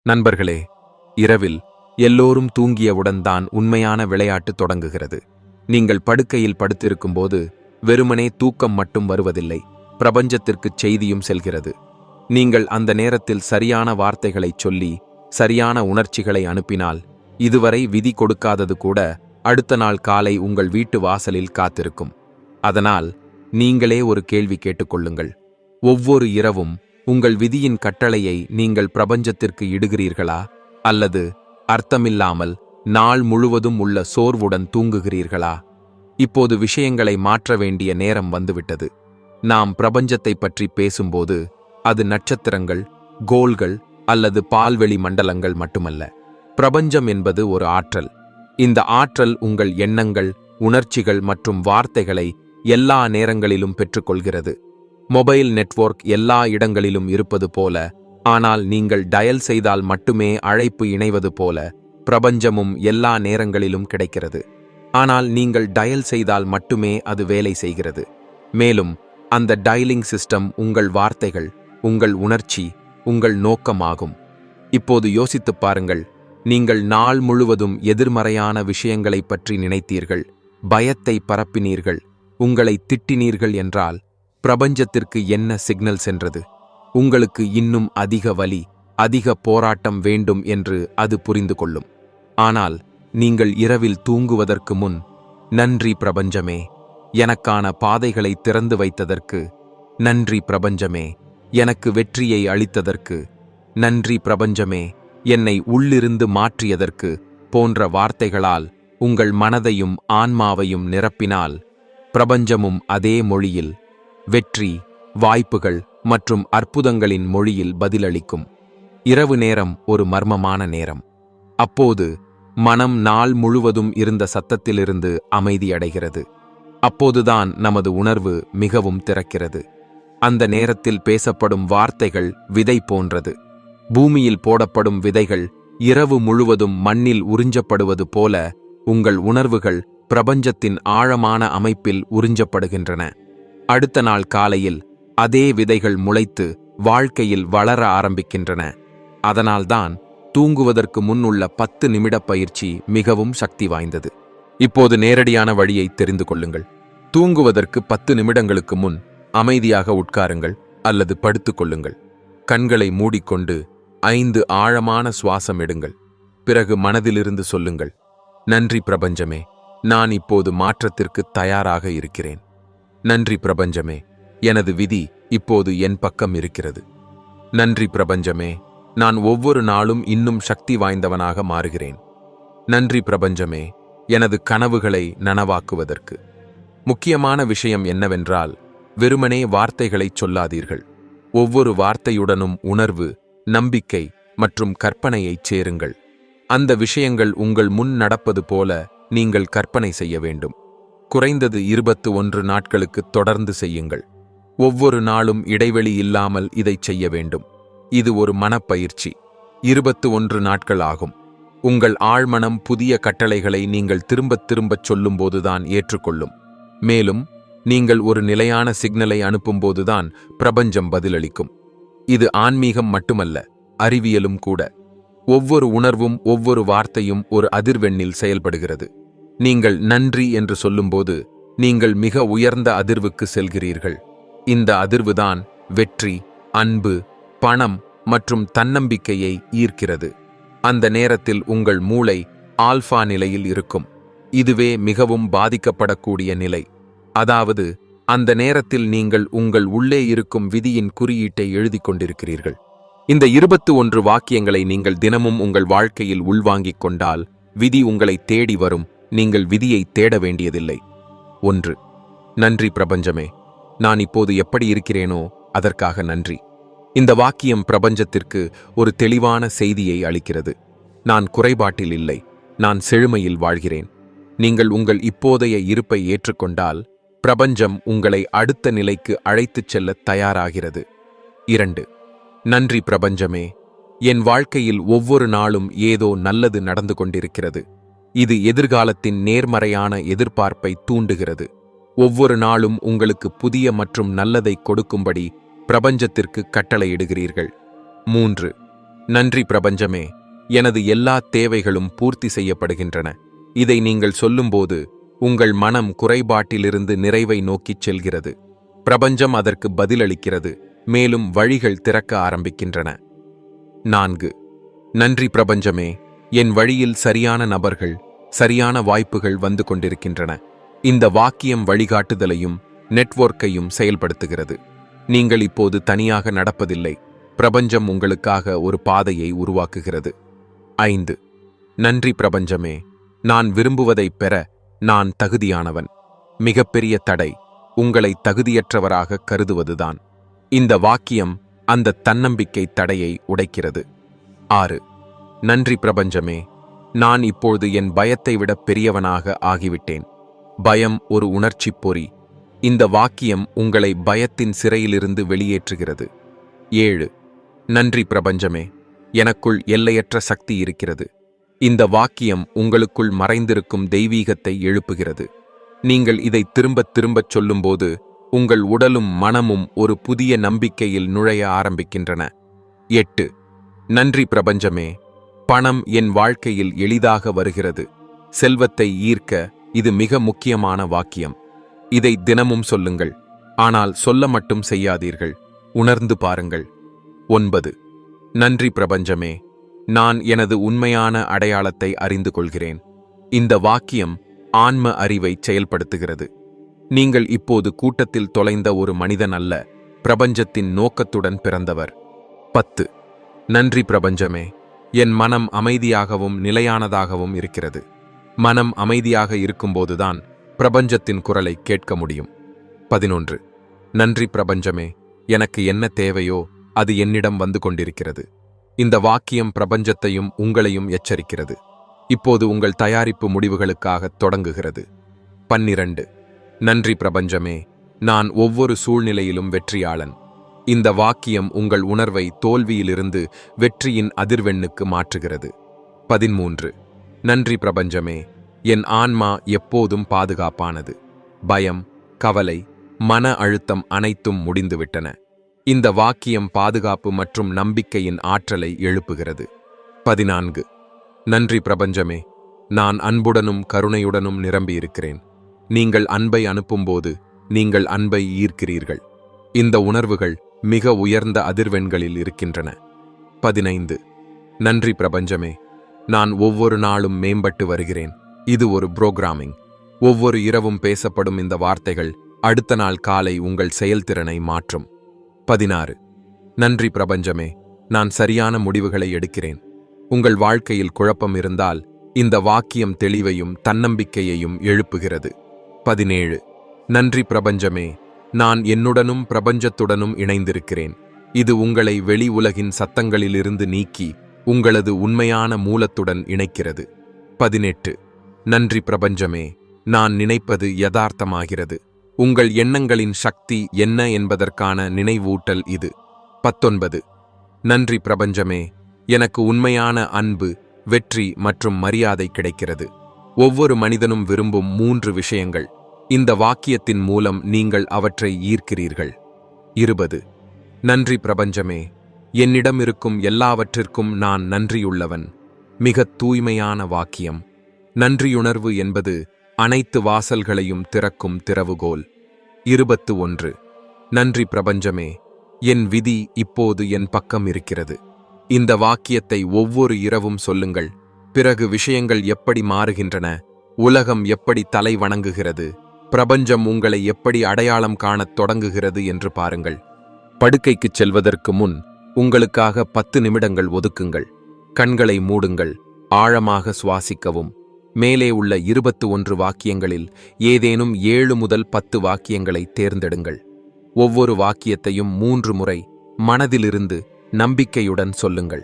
நண்பர்களே, இரவில் எல்லோரும் தூங்கியவுடன் தான் உண்மையான விளையாட்டு தொடங்குகிறது. நீங்கள் படுக்கையில் படுத்திருக்கும்போது வெறுமனே தூக்கம் மட்டும் வருவதில்லை, பிரபஞ்சத்திற்குச் செய்தியும் செல்கிறது. நீங்கள் அந்த நேரத்தில் சரியான வார்த்தைகளைச் சொல்லி சரியான உணர்ச்சிகளை அனுப்பினால் இதுவரை விதி கொடுக்காதது கூட அடுத்த நாள் காலை உங்கள் வீட்டு வாசலில் காத்திருக்கும். அதனால் நீங்களே ஒரு கேள்வி கேட்டுக்கொள்ளுங்கள். ஒவ்வொரு இரவும் உங்கள் விதியின் கட்டளையை நீங்கள் பிரபஞ்சத்திற்கு இடுகிறீர்களா, அல்லது அர்த்தமில்லாமல் நாள் முழுவதும் உள்ள சோர்வுடன் தூங்குகிறீர்களா? இப்போது விஷயங்களை மாற்ற வேண்டிய நேரம் வந்துவிட்டது. நாம் பிரபஞ்சத்தை பற்றி பேசும்போது அது நட்சத்திரங்கள், கோள்கள் அல்லது பால்வெளி மண்டலங்கள் மட்டுமல்ல. பிரபஞ்சம் என்பது ஒரு ஆற்றல். இந்த ஆற்றல் உங்கள் எண்ணங்கள், உணர்ச்சிகள் மற்றும் வார்த்தைகளை எல்லா நேரங்களிலும் பெற்றுக்கொள்கிறது. மொபைல் நெட்வொர்க் எல்லா இடங்களிலும் இருப்பது போல, ஆனால் நீங்கள் டயல் செய்தால் மட்டுமே அழைப்பு இணைவது போல பிரபஞ்சமும் எல்லா நேரங்களிலும் கிடைக்கிறது. ஆனால் நீங்கள் டயல் செய்தால் மட்டுமே அது வேலை செய்கிறது. மேலும் அந்த டயலிங் சிஸ்டம் உங்கள் வார்த்தைகள், உங்கள் உணர்ச்சி, உங்கள் நோக்கமாகும். இப்போது யோசித்துப் பாருங்கள். நீங்கள் நாள் முழுவதும் எதிர்மறையான விஷயங்களைப் பற்றி நினைத்தீர்கள், பயத்தை பரப்பினீர்கள், உங்களை திட்டினீர்கள் என்றால் பிரபஞ்சத்திற்கு என்ன சிக்னல் சென்றது? உங்களுக்கு இன்னும் அதிக வலி, அதிக போராட்டம் வேண்டும் என்று அது புரிந்து கொள்ளும். ஆனால் நீங்கள் இரவில் தூங்குவதற்கு முன், நன்றி பிரபஞ்சமே, எனக்கான பாதைகளை திறந்து வைத்ததற்கு, நன்றி பிரபஞ்சமே, எனக்கு வெற்றியை அளித்ததற்கு, நன்றி பிரபஞ்சமே, என்னை உள்ளிருந்து மாற்றியதற்கு போன்ற வார்த்தைகளால் உங்கள் மனதையும் ஆன்மாவையும் நிரப்பினால் பிரபஞ்சமும் அதே மொழியில், வெற்றி, வாய்ப்புகள் மற்றும் அற்புதங்களின் மொழியில் பதிலளிக்கும். இரவு நேரம் ஒரு மர்மமான நேரம். அப்போது மனம் நாள் முழுவதும் இருந்த சத்தத்திலிருந்து அமைதியடைகிறது. அப்போதுதான் நமது உணர்வு மிகவும் திறக்கிறது. அந்த நேரத்தில் பேசப்படும் வார்த்தைகள் விதை போன்றது. பூமியில் போடப்படும் விதைகள் இரவு முழுவதும் மண்ணில் உறிஞ்சப்படுவது போல உங்கள் உணர்வுகள் பிரபஞ்சத்தின் ஆழமான அமைப்பில் உறிஞ்சப்படுகின்றன. அடுத்த நாள் காலையில் அதே விதைகள் முளைத்து வாழ்க்கையில் வளர ஆரம்பிக்கின்றன. அதனால்தான் தூங்குவதற்கு முன் உள்ள 10 நிமிட பயிற்சி மிகவும் சக்தி வாய்ந்தது. இப்போது நேரடியான வழியை தெரிந்து கொள்ளுங்கள். தூங்குவதற்கு 10 நிமிடங்களுக்கு முன் அமைதியாக உட்காருங்கள் அல்லது படுத்துக் கொள்ளுங்கள். கண்களை மூடிக்கொண்டு 5 ஆழமான சுவாசம் எடுங்கள். பிறகு மனதிலிருந்து சொல்லுங்கள், நன்றி பிரபஞ்சமே, நான் இப்போது மாற்றத்திற்கு தயாராக இருக்கிறேன். நன்றி பிரபஞ்சமே, எனது விதி இப்போது என் பக்கம் இருக்கிறது. நன்றி பிரபஞ்சமே, நான் ஒவ்வொரு நாளும் இன்னும் சக்தி வாய்ந்தவனாக மாறுகிறேன். நன்றி பிரபஞ்சமே, எனது கனவுகளை நனவாக்குவதற்கு. முக்கியமான விஷயம் என்னவென்றால், வெறுமனே வார்த்தைகளைச் சொல்லாதீர்கள். ஒவ்வொரு வார்த்தையுடனும் உணர்வு, நம்பிக்கை மற்றும் கற்பனையைச் சேருங்கள். அந்த விஷயங்கள் உங்கள் முன் நடப்பது போல நீங்கள் கற்பனை செய்ய வேண்டும். குறைந்தது 21 நாட்களுக்கு தொடர்ந்து செய்யுங்கள். ஒவ்வொரு நாளும் இடைவெளி இல்லாமல் இதைச் செய்ய வேண்டும். இது ஒரு மனப்பயிற்சி. 21 நாட்கள் ஆகும். உங்கள் ஆழ்மனம் புதிய கட்டளைகளை நீங்கள் திரும்பத் திரும்பச் சொல்லும்போதுதான் ஏற்றுக்கொள்ளும். மேலும் நீங்கள் ஒரு நிலையான சிக்னலை அனுப்பும்போதுதான் பிரபஞ்சம் பதிலளிக்கும். இது ஆன்மீகம் மட்டுமல்ல, அறிவியலும் கூட. ஒவ்வொரு உணர்வும், ஒவ்வொரு வார்த்தையும் ஒரு அதிர்வெண்ணில் செயல்படுகிறது. நீங்கள் நன்றி என்று சொல்லும்போது நீங்கள் மிக உயர்ந்த அதிர்வுக்கு செல்கிறீர்கள். இந்த அதிர்வுதான் வெற்றி, அன்பு, பணம் மற்றும் தன்னம்பிக்கையை ஈர்க்கிறது. அந்த நேரத்தில் உங்கள் மூளை ஆல்பா நிலையில் இருக்கும். இதுவே மிகவும் பாதிக்கப்படக்கூடிய நிலை. அதாவது அந்த நேரத்தில் நீங்கள் உங்கள் உள்ளே இருக்கும் விதியின் குறியீட்டை எழுதிக் கொண்டிருக்கிறீர்கள். இந்த 21 வாக்கியங்களை நீங்கள் தினமும் உங்கள் வாழ்க்கையில் உள்வாங்கிக் கொண்டால் விதி உங்களை தேடி வரும். நீங்கள் விதியை தேட வேண்டியதில்லை. 1. நன்றி பிரபஞ்சமே, நான் இப்போது எப்படி இருக்கிறேனோ அதற்காக நன்றி. இந்த வாக்கியம் பிரபஞ்சத்திற்கு ஒரு தெளிவான செய்தியை அளிக்கிறது. நான் குறைபாட்டில் இல்லை, நான் செழுமையில் வாழ்கிறேன். நீங்கள் உங்கள் இப்போதைய இருப்பை ஏற்றுக்கொண்டால் பிரபஞ்சம் உங்களை அடுத்த நிலைக்கு அழைத்துச் செல்ல தயாராகிறது. 2. நன்றி பிரபஞ்சமே, என் வாழ்க்கையில் ஒவ்வொரு நாளும் ஏதோ நல்லது நடந்து கொண்டிருக்கிறது. இது எதிர்காலத்தின் நேர்மறையான எதிர்பார்ப்பை தூண்டுகிறது. ஒவ்வொரு நாளும் உங்களுக்கு புதிய மற்றும் நல்லதை கொடுக்கும்படி பிரபஞ்சத்திற்கு கட்டளையிடுகிறீர்கள். 3. நன்றி பிரபஞ்சமே, எனது எல்லா தேவைகளும் பூர்த்தி செய்யப்படுகின்றன. இதை நீங்கள் சொல்லும்போது உங்கள் மனம் குறைபாட்டிலிருந்து நிறைவை நோக்கிச் செல்கிறது. பிரபஞ்சம் அதற்கு பதிலளிக்கிறது, மேலும் வழிகள் திறக்க ஆரம்பிக்கின்றன. 4. நன்றி பிரபஞ்சமே, என் வழியில் சரியான நபர்கள், சரியான வாய்ப்புகள் வந்து கொண்டிருக்கின்றன. இந்த வாக்கியம் வழிகாட்டுதலையும் நெட்வொர்க்கையும் செயல்படுத்துகிறது. நீங்கள் இப்போது தனியாக நடப்பதில்லை. பிரபஞ்சம் உங்களுக்காக ஒரு பாதையை உருவாக்குகிறது. 5. நன்றி பிரபஞ்சமே, நான் விரும்புவதைப் பெற நான் தகுதியானவன். மிகப்பெரிய தடை உங்களை தகுதியற்றவராக கருதுவதுதான். இந்த வாக்கியம் அந்த தன்னம்பிக்கை தடையை உடைக்கிறது. 6. நன்றி பிரபஞ்சமே, நான் இப்பொழுது என் பயத்தை விட பெரியவனாக ஆகிவிட்டேன். பயம் ஒரு உணர்ச்சிப் பொறி. இந்த வாக்கியம் உங்களை பயத்தின் சிறையிலிருந்து வெளியேற்றுகிறது. 7. நன்றி பிரபஞ்சமே, எனக்குள் எல்லையற்ற சக்தி இருக்கிறது. இந்த வாக்கியம் உங்களுக்குள் மறைந்திருக்கும் தெய்வீகத்தை எழுப்புகிறது. நீங்கள் இதை திரும்பத் திரும்பச் சொல்லும்போது உங்கள் உடலும் மனமும் ஒரு புதிய நம்பிக்கையில் நுழைய ஆரம்பிக்கின்றன. 8. நன்றி பிரபஞ்சமே, பணம் என் வாழ்க்கையில் எளிதாக வருகிறது. செல்வத்தை ஈர்க்க இது மிக முக்கியமான வாக்கியம். இதை தினமும் சொல்லுங்கள், ஆனால் சொல்ல மட்டும் செய்யாதீர்கள், உணர்ந்து பாருங்கள். 9. நன்றி பிரபஞ்சமே, நான் எனது உண்மையான அடையாளத்தை அறிந்து கொள்கிறேன். இந்த வாக்கியம் ஆன்ம அறிவை செயல்படுத்துகிறது. நீங்கள் இப்போது கூட்டத்தில் தொலைந்த ஒரு மனிதன் அல்ல, பிரபஞ்சத்தின் நோக்கத்துடன் பிறந்தவர். 10. நன்றி பிரபஞ்சமே, என் மனம் அமைதியாகவும் நிலையானதாகவும் இருக்கிறது. மனம் அமைதியாக இருக்கும்போதுதான் பிரபஞ்சத்தின் குரலை கேட்க முடியும். 11. நன்றி பிரபஞ்சமே, எனக்கு என்ன தேவையோ அது என்னிடம் வந்து கொண்டிருக்கிறது. இந்த வாக்கியம் பிரபஞ்சத்தையும் உங்களையும் எச்சரிக்கிறது. இப்போது உங்கள் தயாரிப்பு முடிவுகளுக்காக தொடங்குகிறது. 12. நன்றி பிரபஞ்சமே, நான் ஒவ்வொரு சூழ்நிலையிலும் வெற்றியாளன். இந்த வாக்கியம் உங்கள் உணர்வை தோல்வியிலிருந்து வெற்றியின் அதிர்வெண்ணுக்கு மாற்றுகிறது. 13. நன்றி பிரபஞ்சமே, என் ஆன்மா எப்போதும் பாதுகாப்பானது. பயம், கவலை, மன அழுத்தம் அனைத்தும் முடிந்துவிட்டன. இந்த வாக்கியம் பாதுகாப்பு மற்றும் நம்பிக்கையின் ஆற்றலை எழுப்புகிறது. 14. நன்றி பிரபஞ்சமே, நான் அன்புடனும் கருணையுடனும் நிரம்பியிருக்கிறேன். நீங்கள் அன்பை அனுப்பும்போது நீங்கள் அன்பை ஈர்க்கிறீர்கள். இந்த உணர்வுகள் மிக உயர்ந்த அதிர்வெண்களில் இருக்கின்றன. 15. நன்றி பிரபஞ்சமே, நான் ஒவ்வொரு நாளும் மேம்பட்டு வருகிறேன். இது ஒரு புரோகிராமிங். ஒவ்வொரு இரவும் பேசப்படும் இந்த வார்த்தைகள் அடுத்த நாள் காலை உங்கள் செயல்திறனை மாற்றும். 16. நன்றி பிரபஞ்சமே, நான் சரியான முடிவுகளை எடுக்கிறேன். உங்கள் வாழ்க்கையில் குழப்பம் இருந்தால் இந்த வாக்கியம் தெளிவையும் தன்னம்பிக்கையையும் எழுப்புகிறது. 17. நன்றி பிரபஞ்சமே, நான் என்னுடனும் பிரபஞ்சத்துடனும் இணைந்திருக்கிறேன். இது உங்களை வெளி உலகின் சத்தங்களிலிருந்து நீக்கி உங்களது உண்மையான மூலத்துடன் இணைக்கிறது. 18. நன்றி பிரபஞ்சமே, நான் நினைப்பது யதார்த்தமாகிறது. உங்கள் எண்ணங்களின் சக்தி என்ன என்பதற்கான நினைவூட்டல் இது. 19. நன்றி பிரபஞ்சமே, எனக்கு உண்மையான அன்பு, வெற்றி மற்றும் மரியாதை கிடைக்கிறது. ஒவ்வொரு மனிதனும் விரும்பும் 3 விஷயங்கள். இந்த வாக்கியத்தின் மூலம் நீங்கள் அவற்றை ஈர்க்கிறீர்கள். 20. நன்றி பிரபஞ்சமே, என்னிடம் இருக்கும் எல்லாவற்றிற்கும் நான் நன்றியுள்ளவன். மிக தூய்மையான வாக்கியம். நன்றியுணர்வு என்பது அனைத்து வாசல்களையும் திறக்கும் திறவுகோல். 21. நன்றி பிரபஞ்சமே, என் விதி இப்போது என் பக்கம் இருக்கிறது. இந்த வாக்கியத்தை ஒவ்வொரு இரவும் சொல்லுங்கள். பிறகு விஷயங்கள் எப்படி மாறுகின்றன, உலகம் எப்படி தலை வணங்குகிறது, பிரபஞ்சம் உங்களை எப்படி அடையாளம் காணத் தொடங்குகிறது என்று பாருங்கள். படுக்கைக்குச் செல்வதற்கு முன் உங்களுக்காக 10 நிமிடங்கள் ஒதுக்குங்கள். கண்களை மூடுங்கள், ஆழமாக சுவாசிக்கவும். மேலே உள்ள 21 வாக்கியங்களில் ஏதேனும் 7 முதல் 10 வாக்கியங்களை தேர்ந்தெடுங்கள். ஒவ்வொரு வாக்கியத்தையும் 3 முறை மனதிலிருந்து நம்பிக்கையுடன் சொல்லுங்கள்.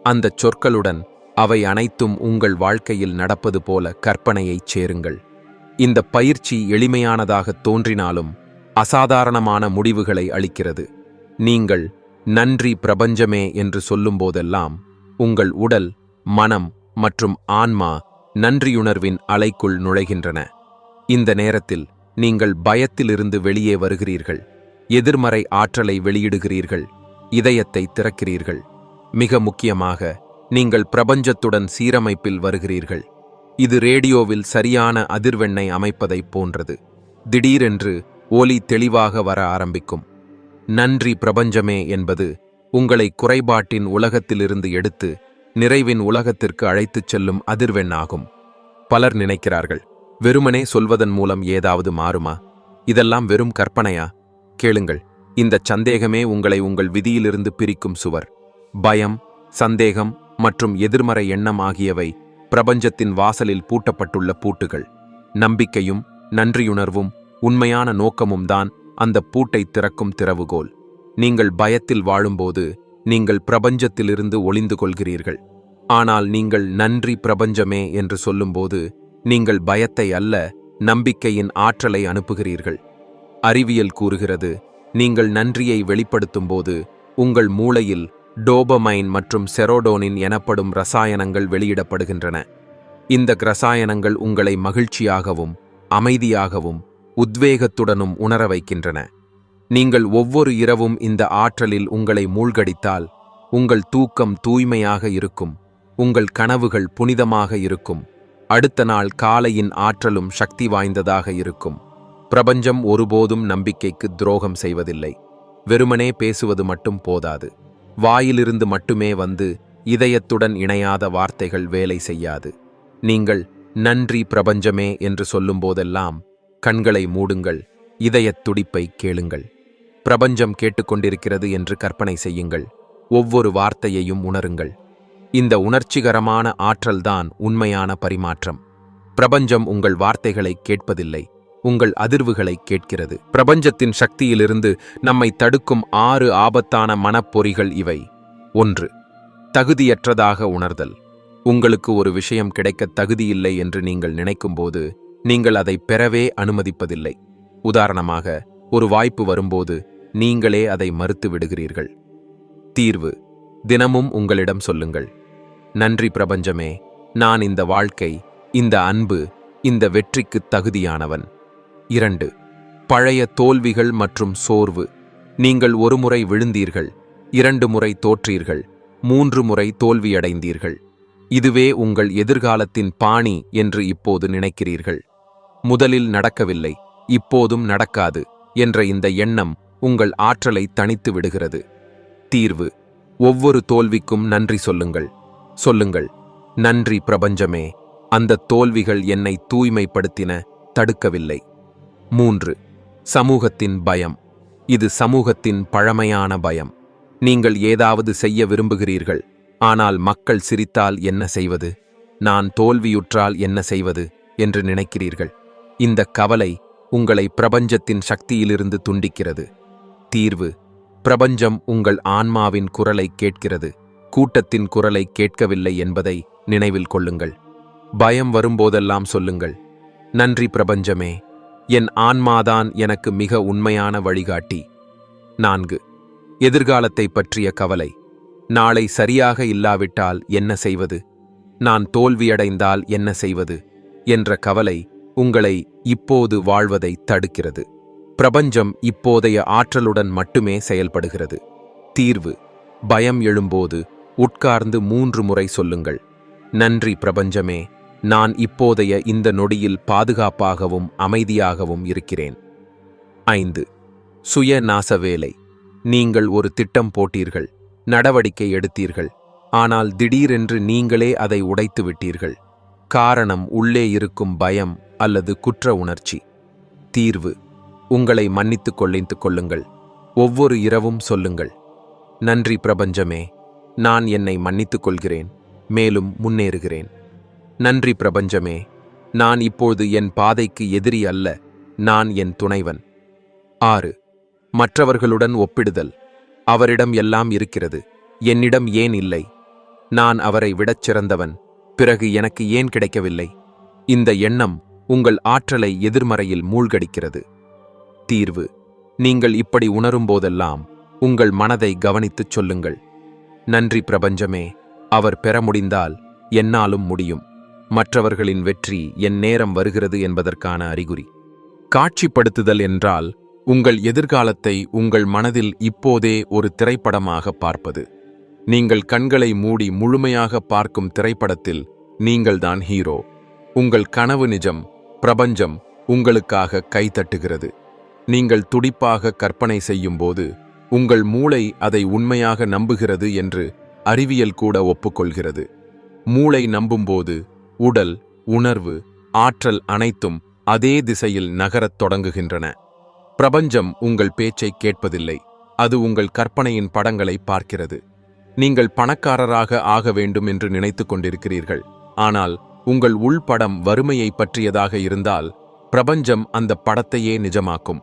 அந்தச் சொற்களுடன் அவை அனைத்தும் உங்கள் வாழ்க்கையில் நடப்பது போல கற்பனையைச் சேருங்கள். இந்த பயிற்சி எளிமையானதாக தோன்றினாலும் அசாதாரணமான முடிவுகளை அளிக்கிறது. நீங்கள் நன்றி பிரபஞ்சமே என்று சொல்லும்போதெல்லாம் உங்கள் உடல், மனம் மற்றும் ஆன்மா நன்றியுணர்வின் அலைக்குள் நுழைகின்றன. இந்த நேரத்தில் நீங்கள் பயத்திலிருந்து வெளியே வருகிறீர்கள், எதிர்மறை ஆற்றலை வெளியிடுகிறீர்கள், இதயத்தை திறக்கிறீர்கள். மிக முக்கியமாக, நீங்கள் பிரபஞ்சத்துடன் சீரமைப்பில் வருகிறீர்கள். இது ரேடியோவில் சரியான அதிர்வெண்ணை அமைப்பதைப் போன்றது. திடீரென்று ஒலி தெளிவாக வர ஆரம்பிக்கும். நன்றி பிரபஞ்சமே என்பது உங்களை குறைபாட்டின் உலகத்திலிருந்து எடுத்து நிறைவின் உலகத்திற்கு அழைத்துச் செல்லும் அதிர்வெண்ணாகும். பலர் நினைக்கிறார்கள், வெறுமனே சொல்வதன் மூலம் ஏதாவது மாறுமா? இதெல்லாம் வெறும் கற்பனையா? கேளுங்கள், இந்த சந்தேகமே உங்களை உங்கள் விதியிலிருந்து பிரிக்கும் சுவர். பயம், சந்தேகம் மற்றும் எதிர்மறை எண்ணம் ஆகியவை பிரபஞ்சத்தின் வாசலில் பூட்டப்பட்டுள்ள பூட்டுகள். நம்பிக்கையும் நன்றியுணர்வும் உண்மையான நோக்கமும் தான் அந்த பூட்டை திறக்கும் திறவுகோல். நீங்கள் பயத்தில் வாழும்போது நீங்கள் பிரபஞ்சத்திலிருந்து ஒளிந்து கொள்கிறீர்கள். ஆனால் நீங்கள் நன்றி பிரபஞ்சமே என்று சொல்லும்போது நீங்கள் பயத்தை அல்ல, நம்பிக்கையின் ஆற்றலை அனுப்புகிறீர்கள். அறிவியல் கூறுகிறது, நீங்கள் நன்றியை வெளிப்படுத்தும்போது உங்கள் மூளையில் டோபமைன் மற்றும் செரோடோனின் எனப்படும் ரசாயனங்கள் வெளியிடப்படுகின்றன. இந்த ரசாயனங்கள் உங்களை மகிழ்ச்சியாகவும் அமைதியாகவும் உத்வேகத்துடனும் உணர வைக்கின்றன. நீங்கள் ஒவ்வொரு இரவும் இந்த ஆற்றலில் உங்களை மூழ்கடித்தால் உங்கள் தூக்கம் தூய்மையாக இருக்கும், உங்கள் கனவுகள் புனிதமாக இருக்கும், அடுத்த நாள் காலையின் ஆற்றலும் சக்தி வாய்ந்ததாக இருக்கும். பிரபஞ்சம் ஒருபோதும் நம்பிக்கைக்கு துரோகம் செய்வதில்லை. வெறுமனே பேசுவது மட்டும் போதாது. வாயிலிருந்து மட்டுமே வந்து இதயத்துடன் இணையாத வார்த்தைகள் வேலை செய்யாது. நீங்கள் நன்றி பிரபஞ்சமே என்று சொல்லும்போதெல்லாம் கண்களை மூடுங்கள், இதயத் துடிப்பை கேளுங்கள். பிரபஞ்சம் கேட்டுக்கொண்டிருக்கிறது என்று கற்பனை செய்யுங்கள். ஒவ்வொரு வார்த்தையையும் உணருங்கள். இந்த உணர்ச்சிகரமான ஆற்றல்தான் உண்மையான பரிமாற்றம். பிரபஞ்சம் உங்கள் வார்த்தைகளை கேட்பதில்லை, உங்கள் அதிர்வுகளை கேட்கிறது. பிரபஞ்சத்தின் சக்தியிலிருந்து நம்மை தடுக்கும் 6 ஆபத்தான மனப்பொறிகள் இவை. 1. தகுதியற்றதாக உணர்தல். உங்களுக்கு ஒரு விஷயம் கிடைக்க தகுதியில்லை என்று நீங்கள் நினைக்கும்போது நீங்கள் அதை பெறவே அனுமதிப்பதில்லை. உதாரணமாக, ஒரு வாய்ப்பு வரும்போது நீங்களே அதை மறுத்து விடுகிறீர்கள். தீர்வு: தினமும் உங்களிடம் சொல்லுங்கள், நன்றி பிரபஞ்சமே, நான் இந்த வாழ்க்கை, இந்த அன்பு, இந்த வெற்றிக்கு தகுதியானவன். 2. பழைய தோல்விகள் மற்றும் சோர்வு. நீங்கள் ஒரு முறை விழுந்தீர்கள், 2 முறை தோற்றீர்கள், 3 முறை தோல்வியடைந்தீர்கள். இதுவே உங்கள் எதிர்காலத்தின் பாணி என்று இப்போது நினைக்கிறீர்கள். முதலில் நடக்கவில்லை, இப்போதும் நடக்காது என்ற இந்த எண்ணம் உங்கள் ஆற்றலை தணித்து விடுகிறது. தீர்வு: ஒவ்வொரு தோல்விக்கும் நன்றி சொல்லுங்கள். சொல்லுங்கள், நன்றி பிரபஞ்சமே, அந்த தோல்விகள் என்னை தூய்மைப்படுத்தின, தடுக்கவில்லை. 3. சமூகத்தின் பயம். இது சமூகத்தின் பழமையான பயம். நீங்கள் ஏதாவது செய்ய விரும்புகிறீர்கள், ஆனால் மக்கள் சிரித்தால் என்ன செய்வது, நான் தோல்வியுற்றால் என்ன செய்வது என்று நினைக்கிறீர்கள். இந்த கவலை உங்களை பிரபஞ்சத்தின் சக்தியிலிருந்து துண்டிக்கிறது. தீர்வு: பிரபஞ்சம் உங்கள் ஆன்மாவின் குரலை கேட்கிறது, கூட்டத்தின் குரலை கேட்கவில்லை என்பதை நினைவில் கொள்ளுங்கள். பயம் வரும்போதெல்லாம் சொல்லுங்கள், நன்றி பிரபஞ்சமே, என் ஆன்மாதான் எனக்கு மிக உண்மையான வழிகாட்டி. 4. எதிர்காலத்தை பற்றிய கவலை. நாளை சரியாக இல்லாவிட்டால் என்ன செய்வது, நான் தோல்வியடைந்தால் என்ன செய்வது என்ற கவலை உங்களை இப்போது வாழ்வதை தடுக்கிறது. பிரபஞ்சம் இப்போதைய ஆற்றலுடன் மட்டுமே செயல்படுகிறது. தீர்வு: பயம் எழும்போது உட்கார்ந்து 3 முறை சொல்லுங்கள், நன்றி பிரபஞ்சமே, நான் இப்போதைய இந்த நொடியில் பாதுகாப்பாகவும் அமைதியாகவும் இருக்கிறேன். 5. சுய நாச வேலை. நீங்கள் ஒரு திட்டம் போட்டீர்கள், நடவடிக்கை எடுத்தீர்கள், ஆனால் திடீரென்று நீங்களே அதை உடைத்து விட்டீர்கள். காரணம் உள்ளே இருக்கும் பயம் அல்லது குற்ற உணர்ச்சி. தீர்வு: உங்களை மன்னித்துக் கொள்ளுங்கள். ஒவ்வொரு இரவும் சொல்லுங்கள், நன்றி பிரபஞ்சமே, நான் என்னை மன்னித்துக் கொள்கிறேன், மேலும் முன்னேறுகிறேன். நன்றி பிரபஞ்சமே, நான் இப்போது என் பாதைக்கு எதிரி அல்ல, நான் என் துணைவன். 6. மற்றவர்களுடன் ஒப்பிடுதல். அவரிடம் எல்லாம் இருக்கிறது, என்னிடம் ஏன் இல்லை, நான் அவரை விடச் சிறந்தவன், பிறகு எனக்கு ஏன் கிடைக்கவில்லை. இந்த எண்ணம் உங்கள் ஆற்றலை எதிர்மறையில் மூழ்கடிக்கிறது. தீர்வு: நீங்கள் இப்படி உணரும்போதெல்லாம் உங்கள் மனதை கவனித்துச் சொல்லுங்கள், நன்றி பிரபஞ்சமே, அவர் பெற முடிந்தால் என்னாலும் முடியும். மற்றவர்களின் வெற்றி என் நேரம் வருகிறது என்பதற்கான அறிகுறி. காட்சிப்படுத்துதல் என்றால் உங்கள் எதிர்காலத்தை உங்கள் மனதில் இப்போதே ஒரு திரைப்படமாக பார்ப்பது. நீங்கள் கண்களை மூடி முழுமையாக பார்க்கும் திரைப்படத்தில் நீங்கள்தான் ஹீரோ. உங்கள் கனவு நிஜம், பிரபஞ்சம் உங்களுக்காக கைதட்டுகிறது. நீங்கள் துடிப்பாக கற்பனை செய்யும்போது உங்கள் மூளை அதை உண்மையாக நம்புகிறது என்று அறிவியல் கூட ஒப்புக்கொள்கிறது. மூளை நம்பும்போது உடல், உணர்வு, ஆற்றல் அனைத்தும் அதே திசையில் நகரத் தொடங்குகின்றன. பிரபஞ்சம் உங்கள் பேச்சை கேட்பதில்லை, அது உங்கள் கற்பனையின் படங்களை பார்க்கிறது. நீங்கள் பணக்காரராக ஆக வேண்டும் என்று நினைத்துக் கொண்டிருக்கிறீர்கள். ஆனால் உங்கள் உள்படம் வறுமையை பற்றியதாக இருந்தால் பிரபஞ்சம் அந்த படத்தையே நிஜமாக்கும்.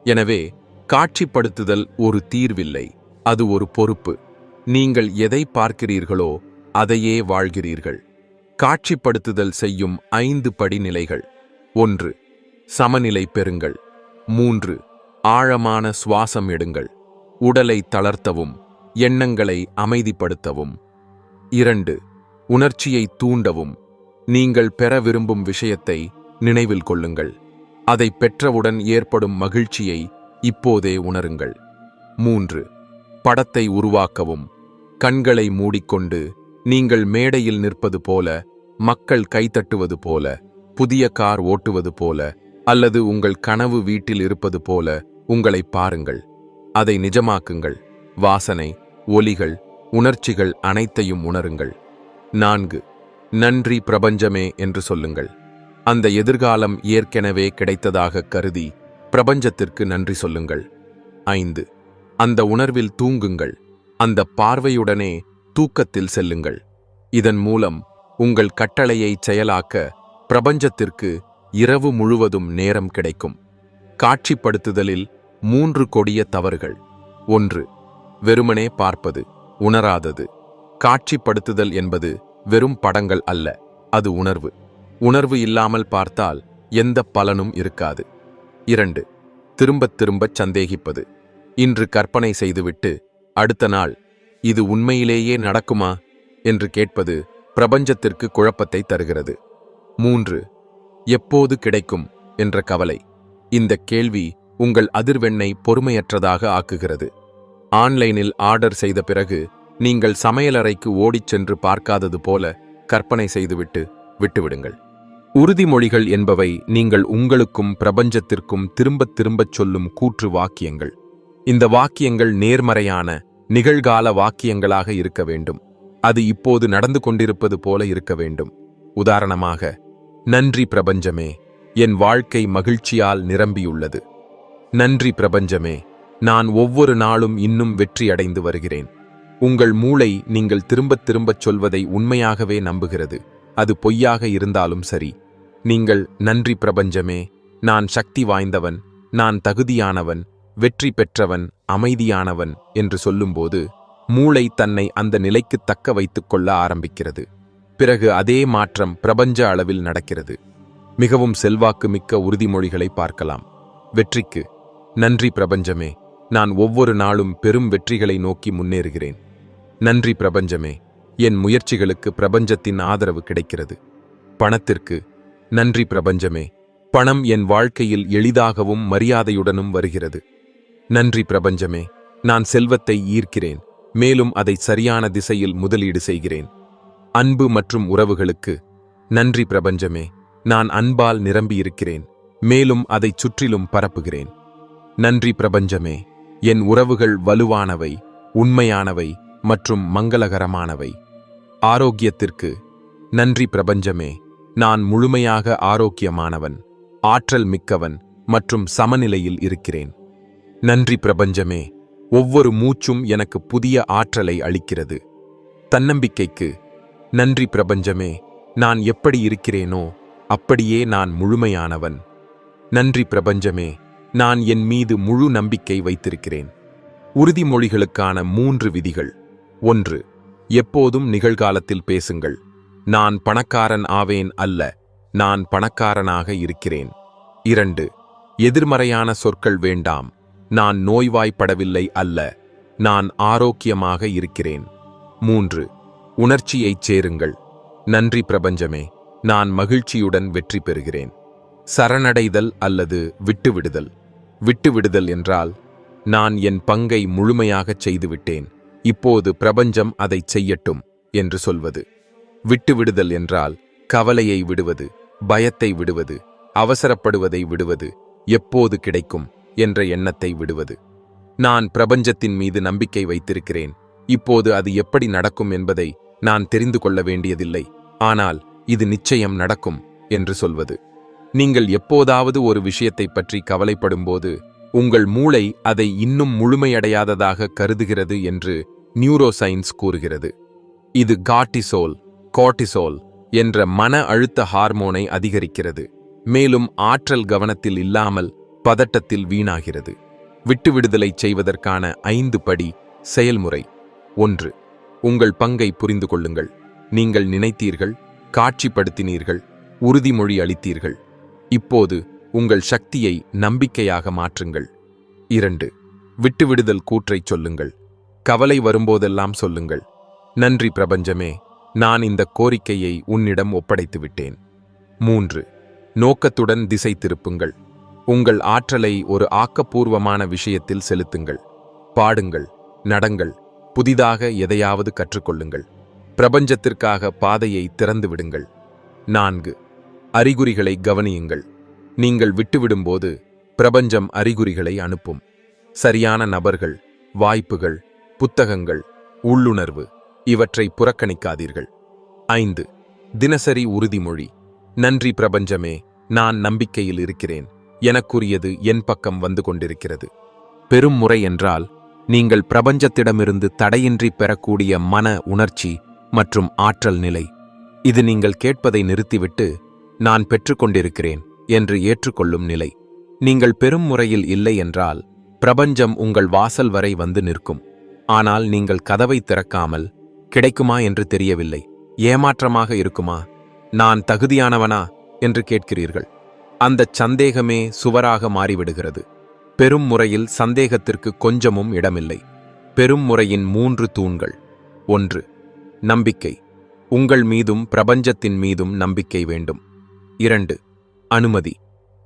எனவே காட்சிப்படுத்துதல் ஒரு தீர்வில்லை, அது ஒரு பொறுப்பு. நீங்கள் எதை பார்க்கிறீர்களோ அதையே வாழ்கிறீர்கள். காட்சிப்படுத்துதல் செய்யும் 5 படிநிலைகள். 1. சமநிலை பெறுங்கள். 3. ஆழமான சுவாசம் எடுங்கள். உடலை தளர்த்தவும் எண்ணங்களை அமைதிப்படுத்தவும். 2. உணர்ச்சியை தூண்டவும். நீங்கள் பெற விரும்பும் விஷயத்தை நினைவில் கொள்ளுங்கள். அதை பெற்றவுடன் ஏற்படும் மகிழ்ச்சியை இப்போதே உணருங்கள். 3. படத்தை உருவாக்கவும். கண்களை மூடிக்கொண்டு நீங்கள் மேடையில் நிற்பது போல, மக்கள் கைதட்டுவது போல, புதிய கார் ஓட்டுவது போல, அல்லது உங்கள் கனவு வீட்டில் இருப்பது போல உங்களை பாருங்கள். அதை நிஜமாக்குங்கள். வாசனை, ஒலிகள், உணர்ச்சிகள் அனைத்தையும் உணருங்கள். 4. நன்றி பிரபஞ்சமே என்று சொல்லுங்கள். அந்த எதிர்காலம் ஏற்கனவே கிடைத்ததாக கருதி பிரபஞ்சத்திற்கு நன்றி சொல்லுங்கள். 5. அந்த உணர்வில் தூங்குங்கள். அந்த பார்வையுடனே தூக்கத்தில் செல்லுங்கள். இதன் மூலம் உங்கள் கட்டளையை செயலாக்க பிரபஞ்சத்திற்கு இரவு முழுவதும் நேரம் கிடைக்கும். காட்சிப்படுத்துதலில் 3 கொடிய தவறுகள். 1. வெறுமனே பார்ப்பது, உணராதது. காட்சிப்படுத்துதல் என்பது வெறும் படங்கள் அல்ல, அது உணர்வு. உணர்வு இல்லாமல் பார்த்தால் எந்த பலனும் இருக்காது. 2. திரும்பத் திரும்பச் சந்தேகிப்பது. இன்று கற்பனை செய்துவிட்டு அடுத்த நாள் இது உண்மையிலேயே நடக்குமா என்று கேட்பது பிரபஞ்சத்திற்கு குழப்பத்தை தருகிறது. 3. எப்போது கிடைக்கும் என்ற கவலை. இந்த கேள்வி உங்கள் அதிர்வெண்ணை பொறுமையற்றதாக ஆக்குகிறது. ஆன்லைனில் ஆர்டர் செய்த பிறகு நீங்கள் சமையலறைக்கு ஓடிச் சென்று பார்க்காதது போல கற்பனை செய்துவிட்டு விட்டுவிடுங்கள். உறுதிமொழிகள் என்பவை நீங்கள் உங்களுக்கும் பிரபஞ்சத்திற்கும் திரும்பத் திரும்பச் சொல்லும் கூற்று வாக்கியங்கள். இந்த வாக்கியங்கள் நேர்மறையான, நிகழ்கால வாக்கியங்களாக இருக்க வேண்டும். அது இப்போது நடந்து கொண்டிருப்பது போல இருக்க வேண்டும். உதாரணமாக, நன்றி பிரபஞ்சமே, என் வாழ்க்கை மகிழ்ச்சியால் நிரம்பியுள்ளது. நன்றி பிரபஞ்சமே, நான் ஒவ்வொரு நாளும் இன்னும் வெற்றியடைந்து வருகிறேன். உங்கள் மூளை நீங்கள் திரும்பத் திரும்பச் சொல்வதை உண்மையாகவே நம்புகிறது, அது பொய்யாக இருந்தாலும் சரி. நீங்கள் நன்றி பிரபஞ்சமே, நான் சக்தி வாய்ந்தவன், நான் தகுதியானவன், வெற்றி பெற்றவன், அமைதியானவன் என்று சொல்லும்போது மூளை தன்னை அந்த நிலைக்கு தக்க வைத்துக் கொள்ள ஆரம்பிக்கிறது. பிறகு அதே மாற்றம் பிரபஞ்ச அளவில் நடக்கிறது. மிகவும் செல்வாக்கு மிக்க உறுதிமொழிகளை பார்க்கலாம். வெற்றிக்கு, நன்றி பிரபஞ்சமே, நான் ஒவ்வொரு நாளும் பெரும் வெற்றிகளை நோக்கி முன்னேறுகிறேன். நன்றி பிரபஞ்சமே, என் முயற்சிகளுக்கு பிரபஞ்சத்தின் ஆதரவு கிடைக்கிறது. பணத்திற்கு, நன்றி பிரபஞ்சமே, பணம் என் வாழ்க்கையில் எளிதாகவும் மரியாதையுடனும் வருகிறது. நன்றி பிரபஞ்சமே, நான் செல்வத்தை ஈர்க்கிறேன், மேலும் அதை சரியான திசையில் முதலீடு செய்கிறேன். அன்பு மற்றும் உறவுகளுக்கு, நன்றி பிரபஞ்சமே, நான் அன்பால் நிரம்பியிருக்கிறேன், மேலும் அதை சுற்றிலும் பரப்புகிறேன். நன்றி பிரபஞ்சமே, என் உறவுகள் வலுவானவை, உண்மையானவை மற்றும் மங்களகரமானவை. ஆரோக்கியத்திற்கு, நன்றி பிரபஞ்சமே, நான் முழுமையாக ஆரோக்கியமானவன், ஆற்றல் மிக்கவன் மற்றும் சமநிலையில் இருக்கிறேன். நன்றி பிரபஞ்சமே, ஒவ்வொரு மூச்சும் எனக்கு புதிய ஆற்றலை அளிக்கிறது. தன்னம்பிக்கைக்கு, நன்றி பிரபஞ்சமே, நான் எப்படி இருக்கிறேனோ அப்படியே நான் முழுமையானவன். நன்றி பிரபஞ்சமே, நான் என் மீது முழு நம்பிக்கை வைத்திருக்கிறேன். உறுதிமொழிகளுக்கான 3 விதிகள். 1. எப்போதும் நிகழ்காலத்தில் பேசுங்கள். நான் பணக்காரன் ஆவேன் அல்ல, நான் பணக்காரனாக இருக்கிறேன். 2. எதிர்மறையான சொற்கள் வேண்டாம். நான் நோய்வாய்ப்படவில்லை அல்ல, நான் ஆரோக்கியமாக இருக்கிறேன். 3. உணர்ச்சியைச் சேருங்கள். நன்றி பிரபஞ்சமே, நான் மகிழ்ச்சியுடன் வெற்றி பெறுகிறேன். சரணடைதல் அல்லது விட்டுவிடுதல். விட்டுவிடுதல் என்றால், நான் என் பங்கை முழுமையாகச் செய்துவிட்டேன், இப்போது பிரபஞ்சம் அதைச் செய்யட்டும் என்று சொல்வது. விட்டுவிடுதல் என்றால் கவலையை விடுவது, பயத்தை விடுவது, அவசரப்படுவதை விடுவது, எப்போது கிடைக்கும் என்ற எண்ணத்தை விடுவது. நான் பிரபஞ்சத்தின் மீது நம்பிக்கை வைத்திருக்கிறேன், இப்போது அது எப்படி நடக்கும் என்பதை நான் தெரிந்து கொள்ள வேண்டியதில்லை, ஆனால் இது நிச்சயம் நடக்கும் என்று சொல்வது. நீங்கள் எப்போதாவது ஒரு விஷயத்தை பற்றி கவலைப்படும்போது உங்கள் மூளை அதை இன்னும் முழுமையடையாததாக கருதுகிறது என்று நியூரோசைன்ஸ் கூறுகிறது. இது கார்ட்டிசோல் என்ற மன அழுத்த ஹார்மோனை அதிகரிக்கிறது, மேலும் ஆற்றல் கவனத்தில் இல்லாமல் பதட்டத்தில் வீணாகிறது. விட்டுவிடுதலை செய்வதற்கான 5 படி செயல்முறை. 1. உங்கள் பங்கை புரிந்து கொள்ளுங்கள். நீங்கள் நினைத்தீர்கள், காட்சிப்படுத்தினீர்கள், உறுதிமொழி அளித்தீர்கள். இப்போது உங்கள் சக்தியை நம்பிக்கையாக மாற்றுங்கள். 2. விட்டுவிடுதல் கூற்றைச் சொல்லுங்கள். கவலை வரும்போதெல்லாம் சொல்லுங்கள், நன்றி பிரபஞ்சமே, நான் இந்த கோரிக்கையை உன்னிடம் ஒப்படைத்து விட்டேன். 3. நோக்கத்துடன் திசை திருப்புங்கள். உங்கள் ஆற்றலை ஒரு ஆக்கப்பூர்வமான விஷயத்தில் செலுத்துங்கள். பாடுங்கள், நடங்கள், புதிதாக எதையாவது கற்றுக்கொள்ளுங்கள். பிரபஞ்சத்திற்காக பாதையை திறந்து விடுங்கள். 4. அறிகுறிகளை கவனியுங்கள். நீங்கள் விட்டுவிடும்போது பிரபஞ்சம் அறிகுறிகளை அனுப்பும். சரியான நபர்கள், வாய்ப்புகள், புத்தகங்கள், உள்ளுணர்வு, இவற்றை புறக்கணிக்காதீர்கள். 5. தினசரி உறுதிமொழி. நன்றி பிரபஞ்சமே, நான் நம்பிக்கையில் இருக்கிறேன், எனக்குரியது என் பக்கம் வந்து கொண்டிருக்கிறது. பெரும் முறை என்றால் நீங்கள் பிரபஞ்சத்திடமிருந்து தடையின்றி பெறக்கூடிய மன உணர்ச்சி மற்றும் ஆற்றல் நிலை. இது நீங்கள் கேட்பதை நிறுத்திவிட்டு நான் பெற்றுக்கொண்டிருக்கிறேன் என்று ஏற்றுக்கொள்ளும் நிலை. நீங்கள் பெரும் முறையில் இல்லை என்றால் பிரபஞ்சம் உங்கள் வாசல் வரை வந்து நிற்கும். ஆனால் நீங்கள் கதவை திறக்காமல் கிடைக்குமா என்று தெரியவில்லை, ஏமாற்றமாக இருக்குமா, நான் தகுதியானவனா என்று கேட்கிறீர்கள். அந்தச் சந்தேகமே சுவராக மாறிவிடுகிறது. பெரும் முறையில் சந்தேகத்திற்கு கொஞ்சமும் இடமில்லை. பெரும் முறையின் 3 தூண்கள். 1. நம்பிக்கை. உங்கள் மீதும் பிரபஞ்சத்தின் மீதும் நம்பிக்கை வேண்டும். 2. அனுமதி.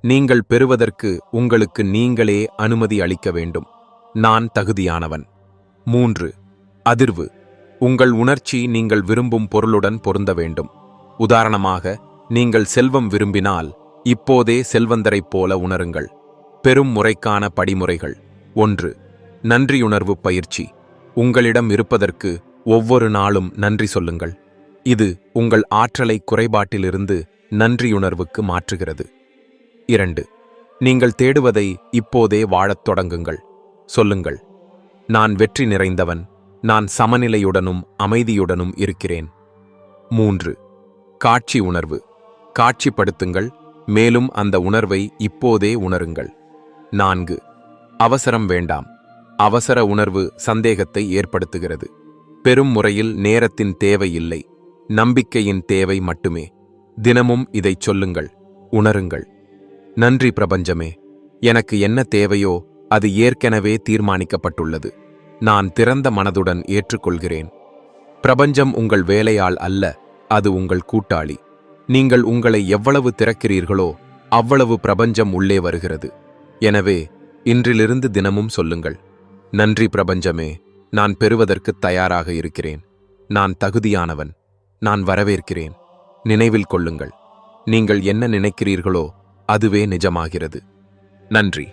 நீங்கள் பெறுவதற்கு உங்களுக்கு நீங்களே அனுமதி அளிக்க வேண்டும், நான் தகுதியானவன். 3. அதிர்வு. உங்கள் உணர்ச்சி நீங்கள் விரும்பும் பொருளுடன் பொருந்த வேண்டும். உதாரணமாக, நீங்கள் செல்வம் விரும்பினால் இப்போதே செல்வந்தரைப் போல உணருங்கள். பெரும் முறைக்கான படிமுறைகள். 1. நன்றியுணர்வு பயிற்சி. உங்களிடம் இருப்பதற்கு ஒவ்வொரு நாளும் நன்றி சொல்லுங்கள். இது உங்கள் ஆற்றலை குறைபாட்டிலிருந்து நன்றியுணர்வுக்கு மாற்றுகிறது. 2. நீங்கள் தேடுவதை இப்போதே வாழத் தொடங்குங்கள். சொல்லுங்கள், நான் வெற்றி நிறைந்தவன், நான் சமநிலையுடனும் அமைதியுடனும் இருக்கிறேன். 3. காட்சி உணர்வு. காட்சிப்படுத்துங்கள், மேலும் அந்த உணர்வை இப்போதே உணருங்கள். 4. அவசரம் வேண்டாம். அவசர உணர்வு சந்தேகத்தை ஏற்படுத்துகிறது. பெரும் முறையில் நேரத்தின் தேவை இல்லை, நம்பிக்கையின் தேவை மட்டுமே. தினமும் இதைச் சொல்லுங்கள், உணருங்கள். நன்றி பிரபஞ்சமே, எனக்கு என்ன தேவையோ அது ஏற்கனவே தீர்மானிக்கப்பட்டுள்ளது. நான் திறந்த மனதுடன் ஏற்றுக்கொள்கிறேன். பிரபஞ்சம் உங்கள் வேலையாள் அல்ல, அது உங்கள் கூட்டாளி. நீங்கள் உங்களை எவ்வளவு திறக்கிறீர்களோ அவ்வளவு பிரபஞ்சம் உள்ளே வருகிறது. எனவே இன்றிலிருந்து தினமும் சொல்லுங்கள், நன்றி பிரபஞ்சமே, நான் பெறுவதற்கு தயாராக இருக்கிறேன், நான் தகுதியானவன், நான் வரவேற்கிறேன். நினைவில் கொள்ளுங்கள், நீங்கள் என்ன நினைக்கிறீர்களோ அதுவே நிஜமாகிறது. நன்றி.